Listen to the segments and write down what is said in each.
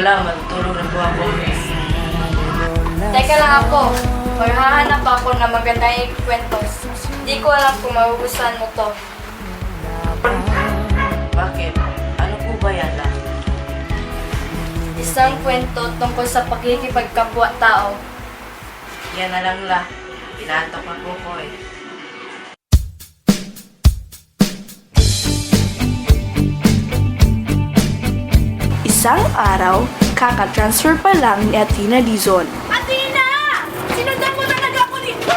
wala, matulog na po ako. Teka lang ako. Maghahanap ako na magandang kwento. Di ko alam kung magugustuhan mo to. Bakit? Ano po ba yan lang? Isang kwento tungkol sa pakikipagkapwa-tao. Yan na lang la. Pinatok ako po eh. Isang araw, kaka-transfer pa lang ni Athena Dizon. Athena! Sinundan mo talaga ako dito!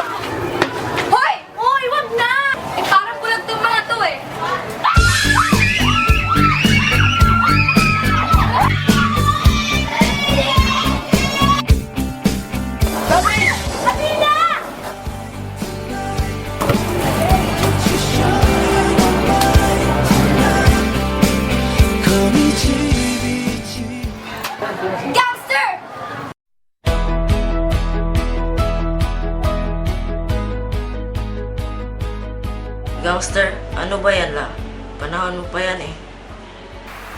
Hoy! Hoy, wag na! Eh, parang bulag tong mga to eh. Athena! Gangster! Gangster, ano ba yan la? Panahon mo pa yan eh.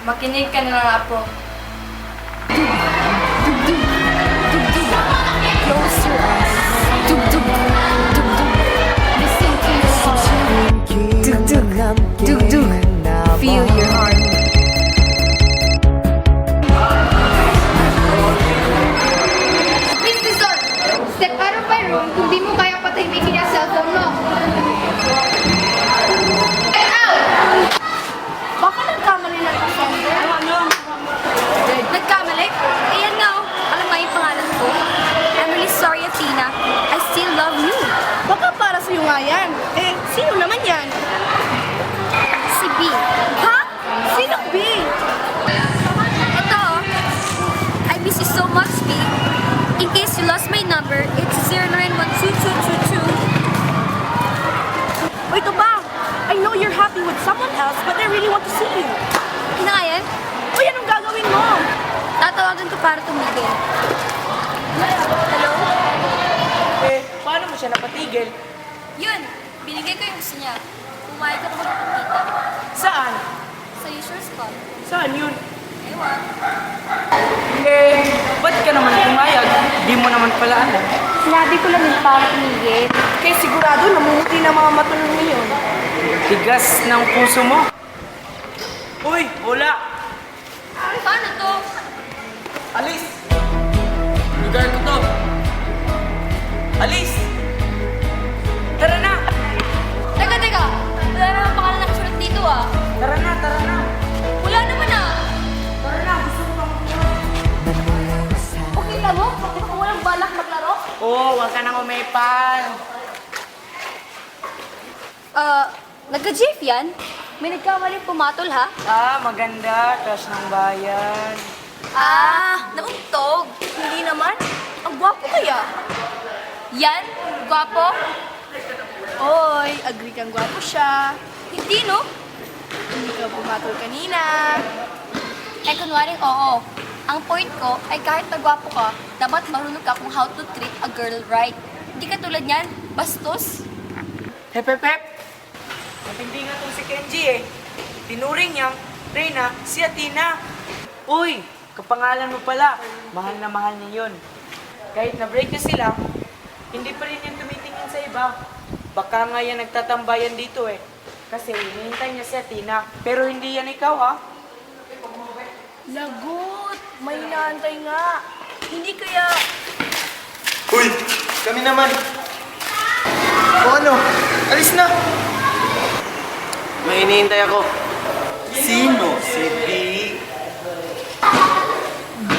Makinig ka na lang, Apo. Close your eyes. Dug dug dug dug. Listen to your heart. Dug dug dug dug. Feel your heart. Miss Dizon, step out of my room kung di mo kaya patahimikin yung cellphone mo. Get out! Baka nagkamali lang ang sender. Nagkamali? Ayan nga oh. Alam nga yung pangalan ko. I'm really sorry, Athena. I still love you. Baka para sa'yo nga yan. Eh, sino naman yan? Si B. Ha? Sinong B? Ito oh. I miss you so much, B. In case you lost my number, it's 09122222. O ito ba? I know you're happy with someone else, but I really want to see you. Yun na nga yan. O yan ang gagawin mo. Tatawagan ko para tumigil. Hello? Eh, paano mo siya napatigil? Yun. Binigay ko yung gusto niya. Pumayag ako magpakita. Saan? Sa usual spot. Saan yun? Ewan. Eh, ba't ka naman pumayag? Di mo naman pala alam. Sinabi ko lang yung para tumigil. Kaya sigurado namumuti na mga matulong ngayon. Tigas ng puso mo. Uy, wala. Paano to? Alis! Lugar ko to. Alis! Tara na! Teka, teka. Wala naman pangalan nakasulat dito ah. Tara na, tara na! Wala naman ah. Tara na, gusto ko bang Okay na mo? Kung walang balak maglaro? Oo, huwag ka nang umipan. Nagka-Jeff yan? May nagkamaling pumatol ha? Ah, maganda. Crush ng bayan. Nauntog. Hindi naman. Ang gwapo kaya. Yan? Gwapo? Oy, agree kang gwapo siya. Hindi no? Hindi ka pumatol kanina. Eh kunwaring oo. Ang point ko ay kahit na gwapo ka, dapat marunong ka kung how to treat a girl right. Hindi ka tulad niyan, bastos. Hep, hep, hep. Matindi nga tong si Kenji eh. Tinuring niyang Reyna si Athena. Uy, kapangalan mo pala. Mahal na mahal niya yun. Kahit na-break na sila, hindi pa rin yan tumitingin sa iba. Baka nga yan nagtatambayan dito eh. Kasi hinihintay niya si Athena. Pero hindi yan ikaw ha. Lagot! May inaantay nga. Hindi kaya... Uy! Kami naman! O ano? Alis na! May hinihintay ako. Sino? Si B. B?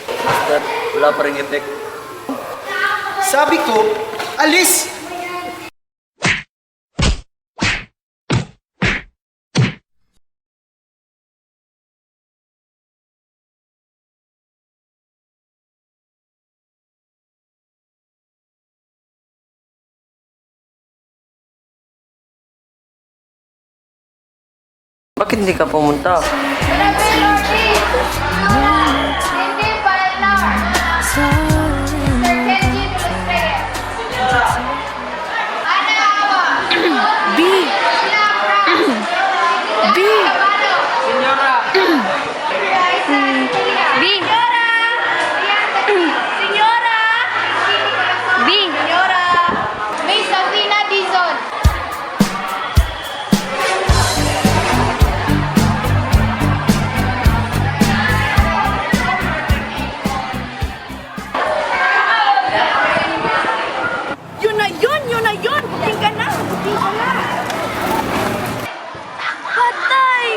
Basta wala pa rin effect. Sabi ko, alis! Bakit hindi ka pumunta? Hindi, para na. Sir Kenji, Velasquez. B! B! B, Senyora! B. Senyora! Miss Athena Dizon. Yun na yun! Yun na yun! Buting ka na! Buting ka na! Patay!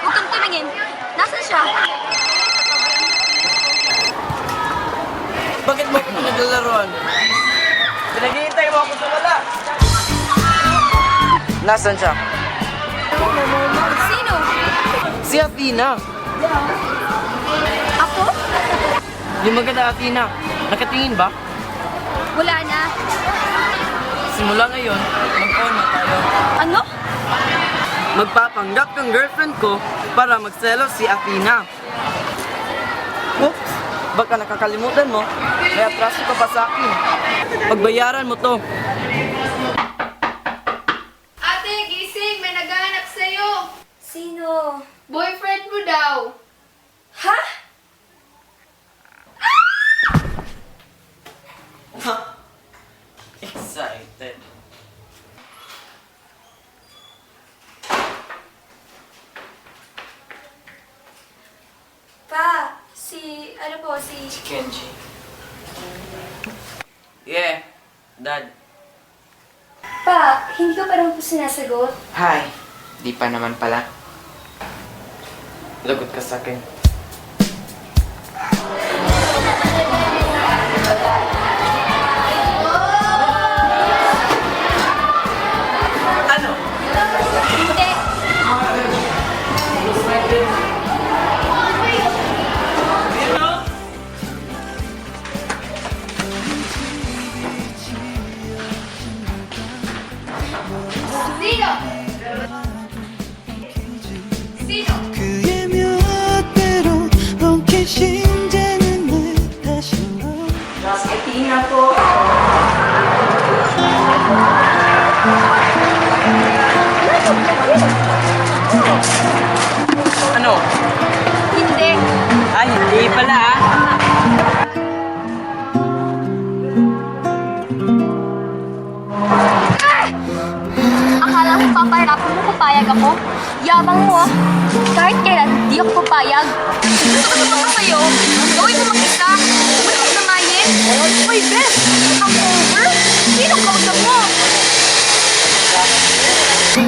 Huwag kang tumingin. Nasaan siya? Bakit mo ako pinaglalaroan? Pinaghihintay mo ako sa wala! Nasaan siya? Sino? Si Athena! Ako? Yung maganda Athena, nakatingin ba? Wala na. Simula ngayon, mag-on na tayo. Ano? Magpapanggap kang girlfriend ko para magselos si Athena. Oops! Baka nakakalimutan mo, may atraso ka pa sa akin. Pagbayaran mo to. Ate, gising! May naghahanap sa'yo! Sino? Boyfriend mo daw! Ha? Excited. Pa, si... Kenji. Yeah, Dad. Pa, hindi ko parang po sinasagot. Hi, di pa naman pala. Lagot ka sa akin. Ano? Hindi. Sino? Sino? 그의 몇 배로 엉킨 심장은 왜 다시 너 Ano? Hindi. Ay, hindi pala ah. Akala mo papahirapan mo papayag ako? Yabang mo ah. Kahit kailan, di ako papayag. Gusto ko kayo. Gawin mo makita. Wala ko nangayin. Uy, Beth! Ang over? Sino kausap mo? Ate,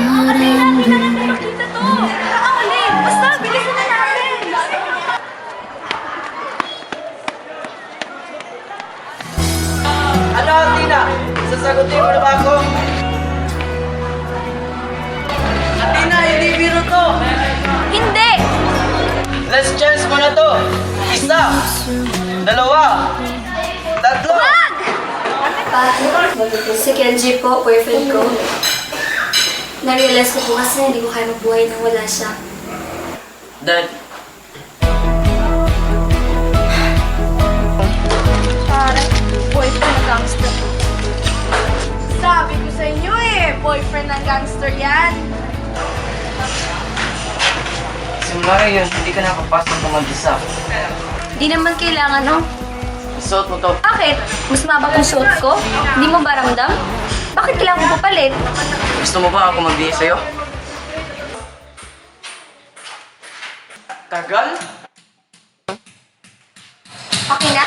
natin na natin makita to. Nakakalit. Basta, bilisan na natin. Ano, Athena? Sasagutin mo na ba ako? Athena, hindi biro to! Hindi! Last chance mo na to! Isa! Dalawa! Tatlo! Wag! Si Kenji po, boyfriend ko. Na-realize ko po kasi hindi ko kaya mabuhay nang wala siya. Dad, Parang boyfriend ng gangster. Sabi ko sa inyo eh, boyfriend ng gangster yan. simula ngayon, hindi ka nakapasok ng mag-isa. Di naman kailangan, no? Isuot mo to. Bakit? Mas mababa ang suot ko? Hindi mo ba ramdam? Bakit kailangan ko papalit? Gusto mo ba ako magbigay sa'yo? Tagal? Okay na?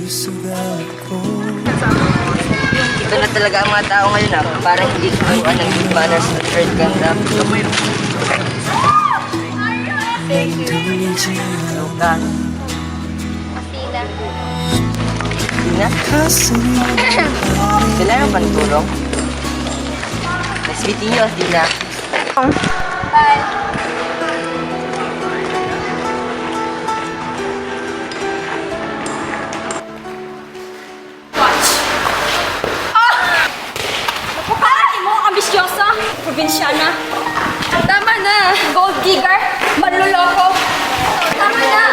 수가 없고 Ito na talaga ang mga tao ngayon para hindi turuan ng good manners at third ganda. 돌리지 Lukan. Masila. Tina, 가슴이 kailangan pa ng tulong? Nice meeting you, Tina. Bye. Napapalaki mo, ambisyosa, probinsyana. Tama na, gold digger, manluloko. Tama na.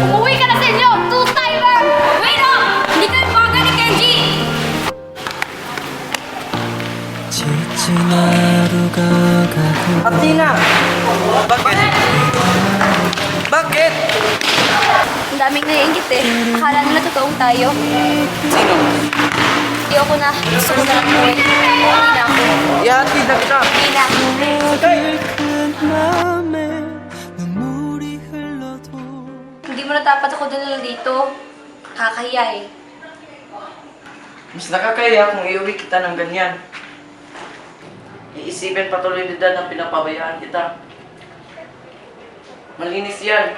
Umuwi ka na sa inyo, two-timer. Wait up! Hindi kayo bagay ni Kenji. 지친 하루가 가고 Tina! Bakit? Bakit? Ang daming naiingit eh. Akala nila totoong tayo. Sino? Hindi ako na. Gusto ko na lang umuwi. Hindi na ako. Ihatid na kita. Hindi na. 큰 마음에 눈물이 흘러도 Hindi mo na dapat ako dinala dito. Kakahiya eh. Mas nakakaya kung iuwi kita ng ganyan. Iisipin patuloy ni Dad na pinapabayaan kita. Malinis yan.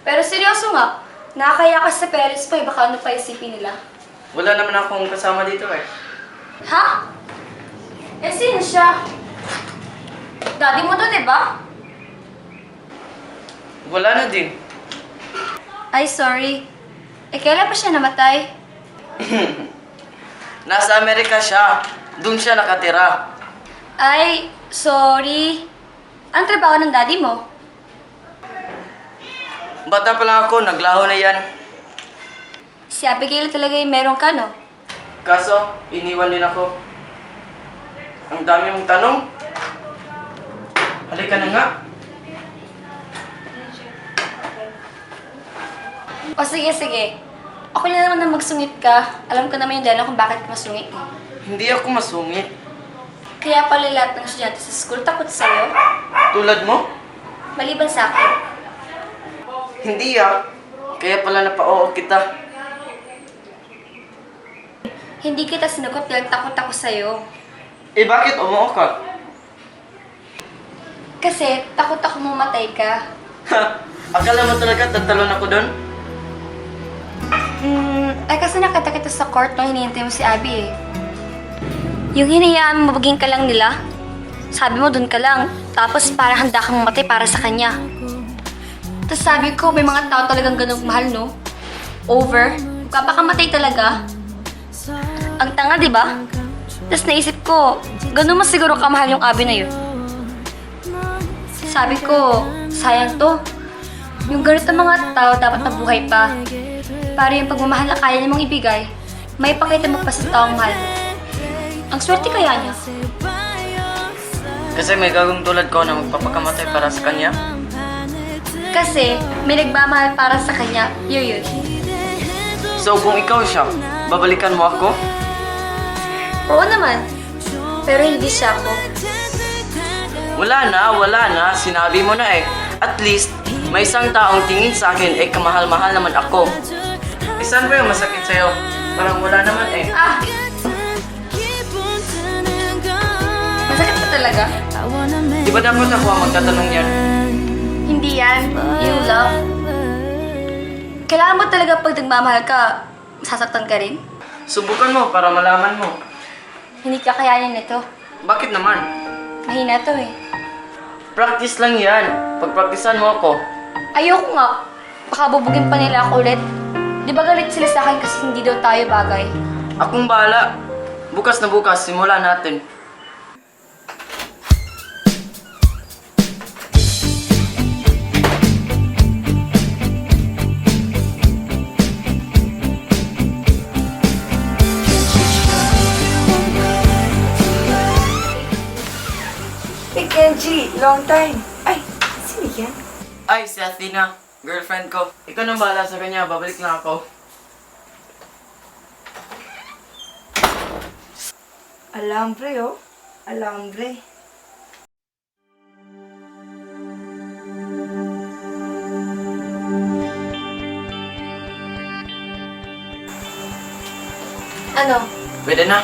Pero seryoso nga. Nakakaya ka sa parents mo eh. Baka ano pa isipin nila. Wala naman akong kasama dito eh. Ha? Eh sino siya? Daddy mo to, diba? Wala na din. Ay, sorry. Eh, kailan pa siya namatay? Nasa Amerika siya. Doon siya nakatira. Ay, sorry. Anong trabaho ng daddy mo? Bata pa lang ako, naglaho na yan. Si Abigail talaga yung meron ka, no? Kaso, iniwan din ako. Ang dami mong tanong. Halika na nga. O sige, sige. Ako na naman na magsungit ka. Alam ko naman yung dahilan kung bakit ka masungit eh. Hindi ako masungit. Kaya pala lahat ng estudyante sa school takot sa'yo. Tulad mo? Maliban sa akin. Hindi ah. Kaya pala napa-oo kita. Hindi kita sinagot dahil takot ako sa'yo. Eh bakit umuo ka? Kasi takot ako mamatay ka. Akala mo talaga tatalon ako doon? Ay kasi nakita kita sa court nung hinihintay mo si Abby eh. Yung hinayaan mo mabaging ka lang nila, sabi mo dun ka lang, tapos parang handa kang mamatay para sa kanya. Tapos sabi ko, may mga tao talagang ganun mahal, no? Over. Kapakamatay talaga. Ang tanga, di ba? Tapos naisip ko, ganun mas siguro kamahal yung Abby na yun. Sabi ko, sayang to. Yung ganito mga tao dapat nabuhay pa. Para yung pagmamahal na kaya nimong ibigay, may pakita mo pa sa taong mahal mo. Ang swerte kaya niya. Kasi may gagawing tulad ko na magpapakamatay para sa kanya. Kasi may nagmamahal para sa kanya, yun. So kung ikaw siya, babalikan mo ako? Oo naman. Pero hindi siya ako. Wala na. Sinabi mo na eh. At least, may isang taong tingin sa akin eh kamahal-mahal naman ako. Isan ba yung masakit sa'yo? Parang wala naman eh. Ah! Masakit pa talaga. Di ba dapat ako ang magtatanong yan? Hindi yan. Yung love. Kailangan mo talaga pag nagmamahal ka, sasaktan ka rin? Subukan mo para malaman mo. Hindi ka kayanin nito. Bakit naman? Mahina to eh. Practice lang yan. Pagpraktisan mo ako. Ayoko nga. Baka bubugin pa nila ako ulit. Di ba galit sila sa akin kasi hindi daw tayo bagay? Akong bahala. Bukas na bukas, simulan natin. Hey Kenji, long time. Ay, sino yan? Ay, si Athena. Girlfriend ko. Ikaw nang bahala sa kanya. Babalik lang ako. Alambre oh. Alambre. Ano? Pwede na.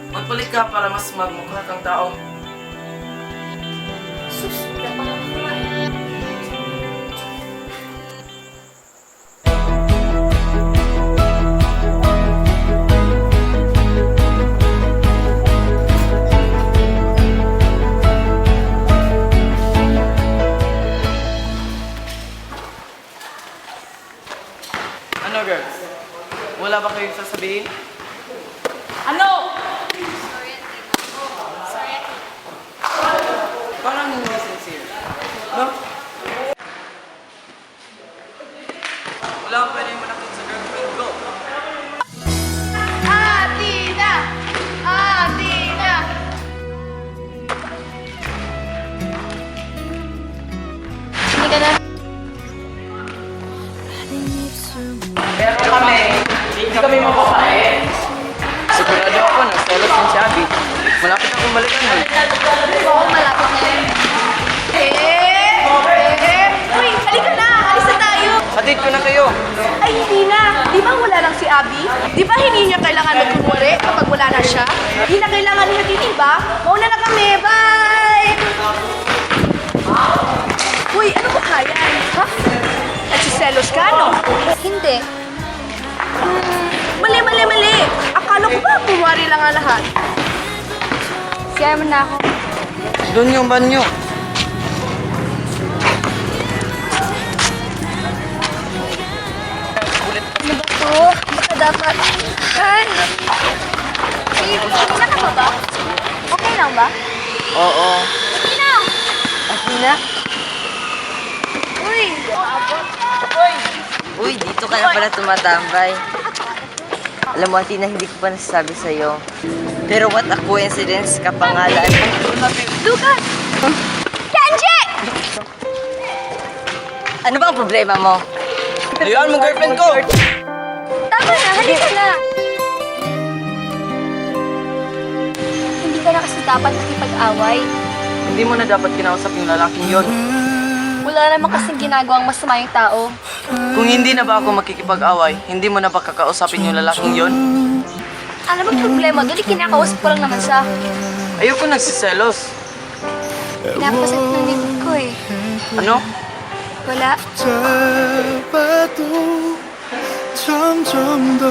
Magpalit ka para mas magmukha kang tao. Sus, dapat ako kumain. Ano, girls? Wala ba kayong sasabihin? Ano? Parang hindi sincere. No? Wala akong pwede manakot sa girlfriend ko. Atina! Atina! Hindi ka na. Pero kami, hindi kami mapapait. Sigurado ako na selos ng si Abby. Malapit akong balikan mo. Oo, malapit na yun. Uy, halika na! Alis na tayo! Hatid ko na kayo. Ay, hindi na. Di ba wala lang si Abby? Di ba hindi niya kailangan magkumuri kapag wala na siya? Hindi na kailangan niya din, ba? Mauna na kami. Bye! Uy, ano ba kaya? Ha? Nagsiselos ka, no? Hindi. Mali, mali, mali. Akala ko ba kumari lang ang lahat? Kaya mo na ako. Doon yung banyo. Ano ba to? Baka dapat... Ay! Sige na ka ba? Okay lang ba? Oo. Sige na! Okay na. Uy! Uy, dito ka na pala tumatambay. Alam mo, Athena, hindi ko pa nasasabi sa'yo. Pero what a coincidence, kapangalan. Lucas! Kenji! Ano ba ang problema mo? Ayun, mong girlfriend ko! Tama na, halika na! Hindi ka na kasi dapat nakipag-away. Hindi mo na dapat kinausap yung lalaking yon. Wala naman kasing ginagawang masama yung tao. Kung hindi na ba ako makikipag-away, hindi mo na ba kakausapin yung lalaking yon? Ano bang problema doon? Kinakausap ko lang naman siya. Ayoko nagsiselos. Napasat ng likod ko eh. Ano? Wala. 잡아도 점점 더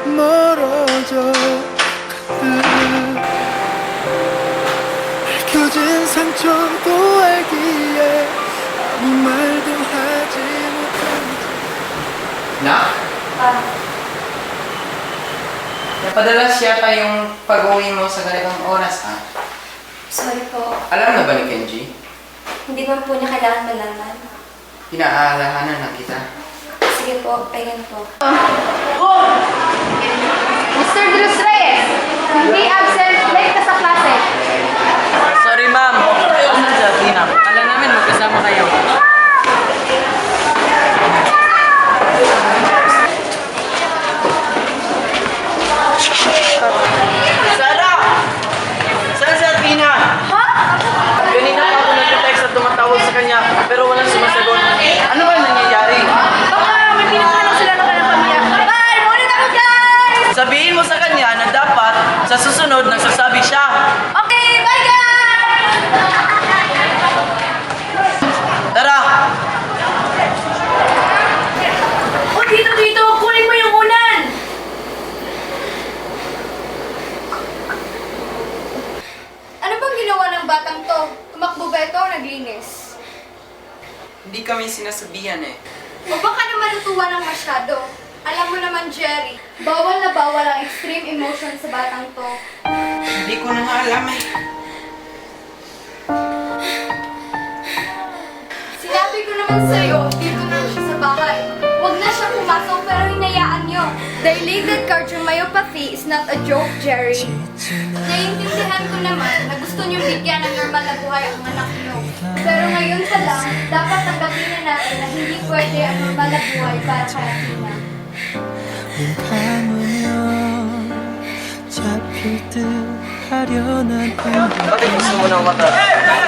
멀어져 가는 얽혀진 상처도 알기에 아무 말도 하지 못한 Na? Napadala siya pa yung pag-uwi mo sa ganitong oras, ha? Sorry po. Alam na ba ni Kenji? Hindi man po niya kailangan malaman. Pinaalahanan na kita. Sige po, pahingan po. Mr. Cruz Reyes, hindi absent, late ka sa klase. Sorry, ma'am. Asan si Athena? Kala namin magkasama kayo. Sarah! Saan si Athena? Kanina pa ako nag-text at tumatawag sa kanya, pero walang sumasagot. Ano ba nangyayari? Baka may pinagkalang sila ng kanyang pamilya. Bye! Muna na ako, guys! Sabihin mo sa kanya na dapat sa susunod nagsasabi siya. Okay, bye, guys! Tara! Oh, dito! Kunin mo yung unan! Ano bang ginawa ng batang to? Tumakbo ba ito o naglinis? Hindi kami sinasabihan eh. O baka naman natuwa ng masyado? Alam mo naman, Jerry, bawal na bawal ang extreme emotion sa batang to. Hindi ko na nga alam eh. Sinabi ko naman sa'yo, dito na siya sa bahay. Huwag na siya pumasok pero hinayaan niyo. Dilated cardiomyopathy is not a joke, Jerry. Naiintindihan ko naman na gusto niyo bigyan ng normal na buhay ang anak niyo. Pero ngayon pa lang, dapat tanggapin na natin na hindi pwede ang normal na buhay para kay Athena. 눈 감으면 잡힐 듯 아련한 Bakit gusto mo ng mata?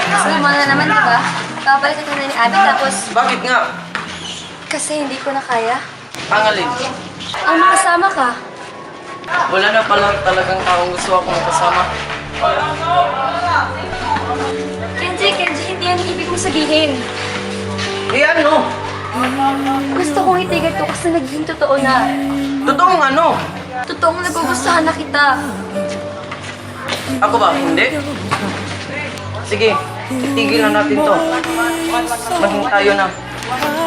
Gusto mo na naman, di ba? Kapalik ka na ni Abby tapos Bakit nga? kasi hindi ko na kaya. Pangalin. Ang makasama ka, Wala na pala talagang taong gusto akong kasama. Kenji, hindi yan ibig mo sabihin. Eh ano? Gusto kong itigan to kasi naging totoo na. Totoong ano? Totoong nagugustuhan na kita. Ako ba? Hindi? Sige, itigil na natin to. Maging tayo na.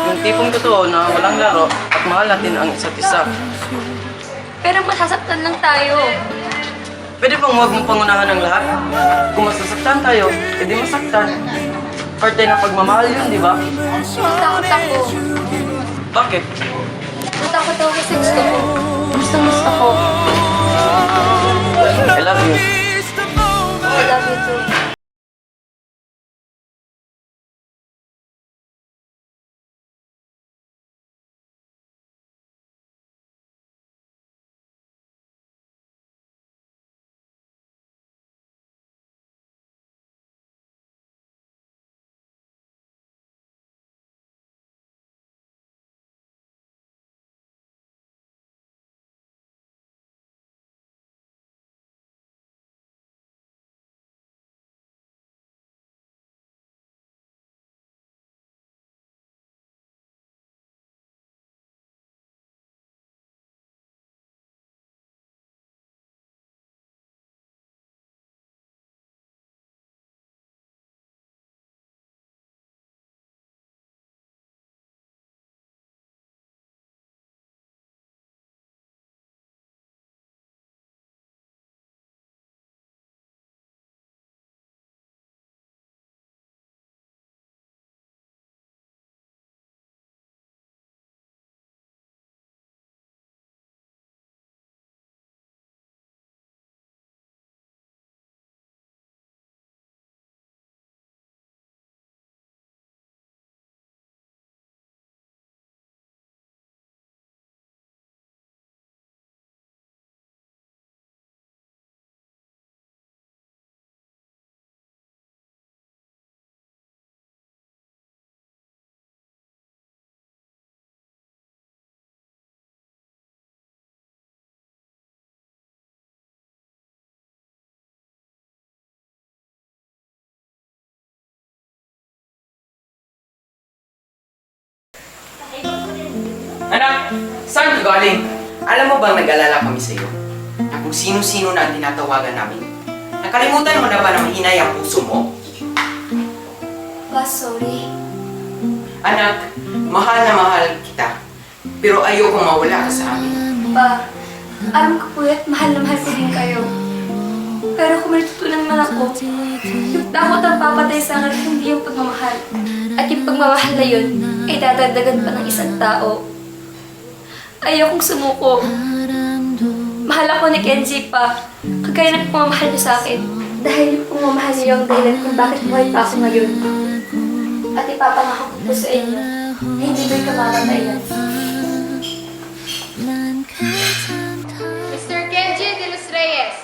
Yung tipong totoo na walang laro at mahal natin ang isa't isa. Pero masasaktan lang tayo. Pwede bang huwag mong pangunahan ang lahat? Kung masasaktan tayo, edi masaktan. Parte ng pagmamahal yun, di ba? Natakot ako. Bakit? Natakot ako kasi gusto ko. Gusto ko. I love you. I love you too. Anak, saan ka galing? Alam mo bang nag-alala kami sa iyo? Na kung sino-sino na ang tinatawagan namin. Nakalimutan mo na ba na mahinay ang puso mo? Pa, sorry. Anak, mahal na mahal kita. Pero ayokong mawala ka sa amin. Pa, alam ko po at mahal na mahal ko din kayo. Pero kung may tutunan man ako, yung takot ang papatay sa akin hindi yung pagmamahal. At yung pagmamahal na yun, ay dadagdagan pa ng isang tao. Ayokong sumuko. Mahal ako ni Kenji pa, kagaya ng pagmamahal niyo sa akin. Dahil yung pagmamahal niyo yung dahilan kung bakit buhay pa ako ngayon. At ipapangako ko po sa inyo na hindi ko'y kamamatayan. Mr. Kenji de los Reyes.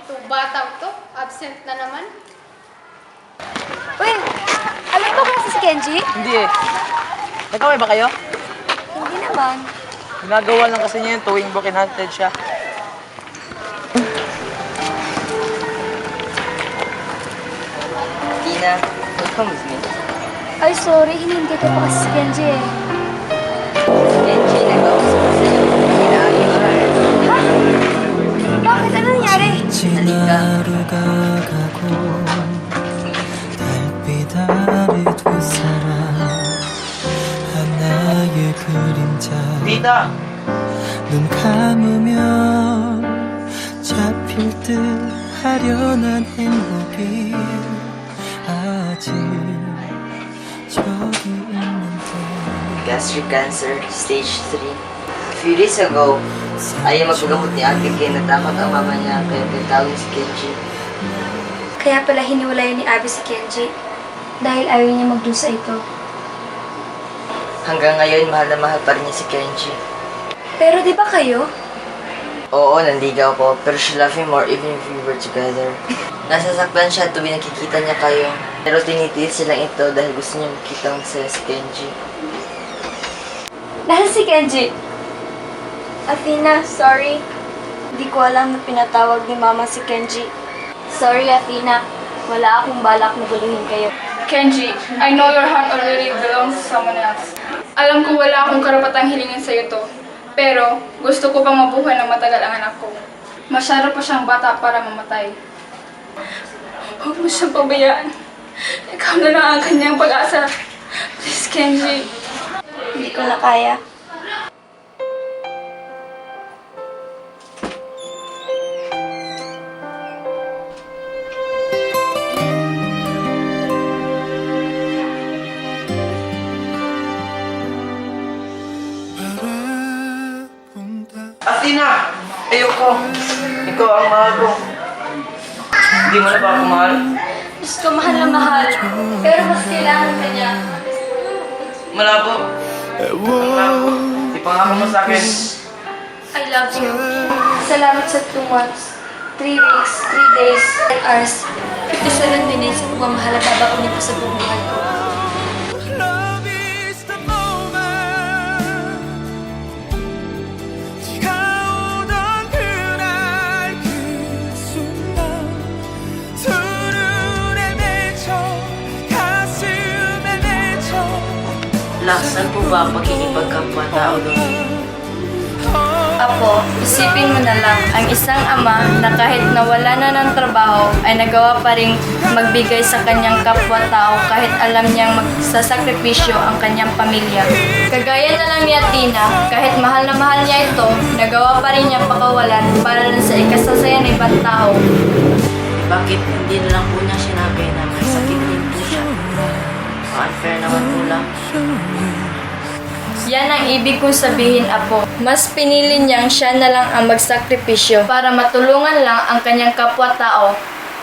Itong batang to, absent na naman. Uy! Alam mo ba si Kenji? Hindi eh. Nagkaway ba kayo? Hindi naman. Ginagawa lang kasi niya yun tuwing broken hearted siya. Tina, will come with me. Ay, sorry. Hinihintay ko pa kasi si Kenji eh. Kenji, nag-ausap ko sa'yo. Kinaagay mo. Ha? Bakit? Ano nangyari? 하루가 가고 달빛 아래 두 사람 하나의 그림자 Tita! 눈 감으면 잡힐 듯 아련한 행복이 아직 저기 있는데 Gastric cancer, stage 3. A few days ago, ayaw magpagamot ni ate kaya natakot ang mama niya kaya tinatawag si Kenji. Kaya pala hiniwalayan ni Abby si Kenji. Dahil ayaw niya magdusa ito. Hanggang ngayon, mahal na mahal pa rin niya si Kenji. Pero di ba kayo? Oo, nandigaw ko, pero she loved me more even if we were together. Nasasaktan siya tuwing nakikita niya kayo. Pero tinitiis siya lang ito dahil gusto niya makita masaya si Kenji. Nasaan si Kenji? Athena, sorry. Hindi ko alam na pinatawag ni Mama si Kenji. Sorry, Athena. Wala akong balak na guluhin kayo. Kenji, I know your heart already belongs to someone else. Alam ko wala akong karapatang hilingin sa'yo to. Pero gusto ko pang mabuhay ng matagal ang anak ko. Masyado pa siyang bata para mamatay. Huwag mo siyang pabayaan. Ikaw na lang ang kanyang pag-asa. Please, Kenji. Hindi ko na kaya. Athena! Ayoko! Ikaw ang mahal ko. Hindi mo na ba ako mahal? Diyos ko, mahal na mahal. Pero mas kailangan ka niya. Malabo. Malabo. Ipangako mo sa akin. I love you. Salamat sa 2 months, 3 weeks, 3 days, 10 hours, 57 minutes sa pagmamahal at babakunin ko sa buhay ko. Love is the moment 차오던 그날 그 순간 두 눈에 맺혀 가슴에 맺혀 Laksan po ba ang pagkikipagkapwa-tao doon? Apo, isipin mo na lang, ang isang ama na kahit nawala na ng trabaho ay nagawa pa rin magbigay sa kanyang kapwa-tao kahit alam niyang magsasakripisyo ang kanyang pamilya. Kagaya na lang ni Athena, kahit mahal na mahal niya ito, nagawa pa rin niyang pakawalan para lang sa ikasasaya ng ibang tao. Bakit hindi na lang po niya sinabi na may sakit din po siya? Unfair naman po lang. Yan ang ibig kong sabihin, Apo. Mas pinili niyang siya na lang ang magsakripisyo para matulungan lang ang kanyang kapwa-tao.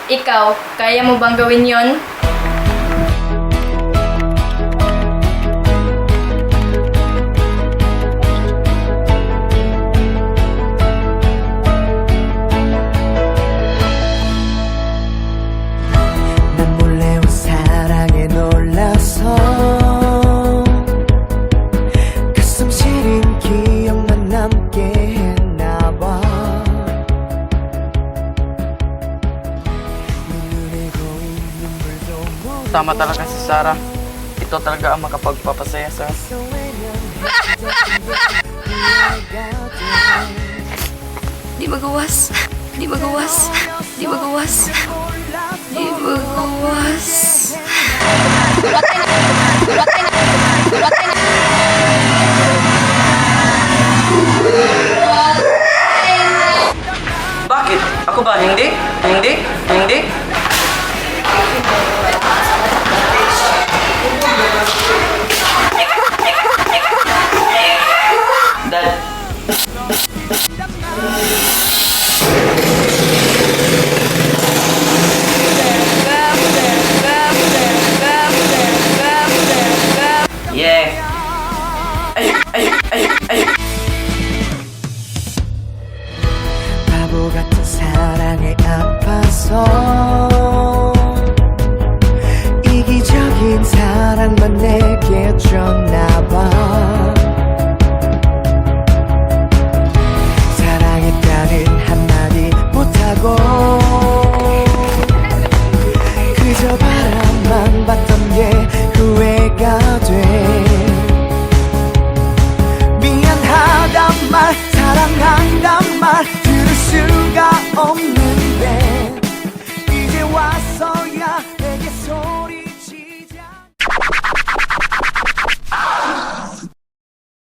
Ikaw, kaya mo bang gawin yon? 난 몰래 온 사랑에 놀라서 가슴 시린 기억만 남게 했나봐 눈에 고인 눈물도 모르게 Tama talaga si Sarah. Ito talaga ang makapagpapasaya sa Di magawas. Di magawas. Di magawas. Di magawas. Bakit? Ako ba? Hindi? Hindi? Hindi? Dad, yeah. ay. 바보 같은 사랑에 아파서 이기적인 사랑만 내게 줬나봐 사랑했다는 한마디 못하고 그저 바람만 봤던 게 후회가 돼 미안하단 말 사랑한단 말 들을 수가 없네